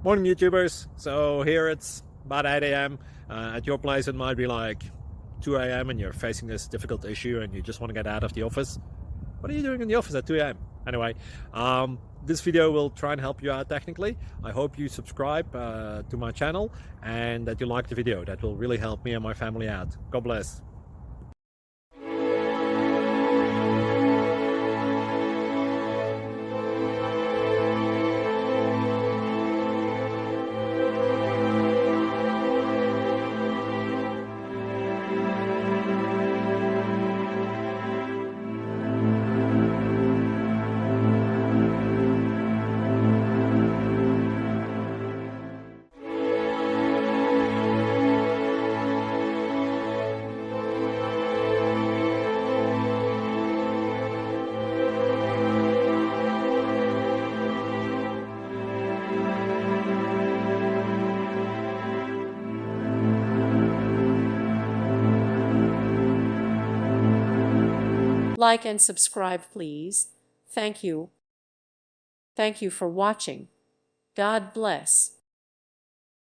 Morning, YouTubers. So here it's about 8 a.m. At your place, it might be like 2 a.m. and you're facing this difficult issue and you just want to get out of the office. What are you doing in the office at 2 a.m.? Anyway, this video will try and help you out technically. I hope you subscribe to my channel and that you like the video. That will really help me and my family out. God bless. Like and subscribe, please. Thank you. Thank you for watching. God bless.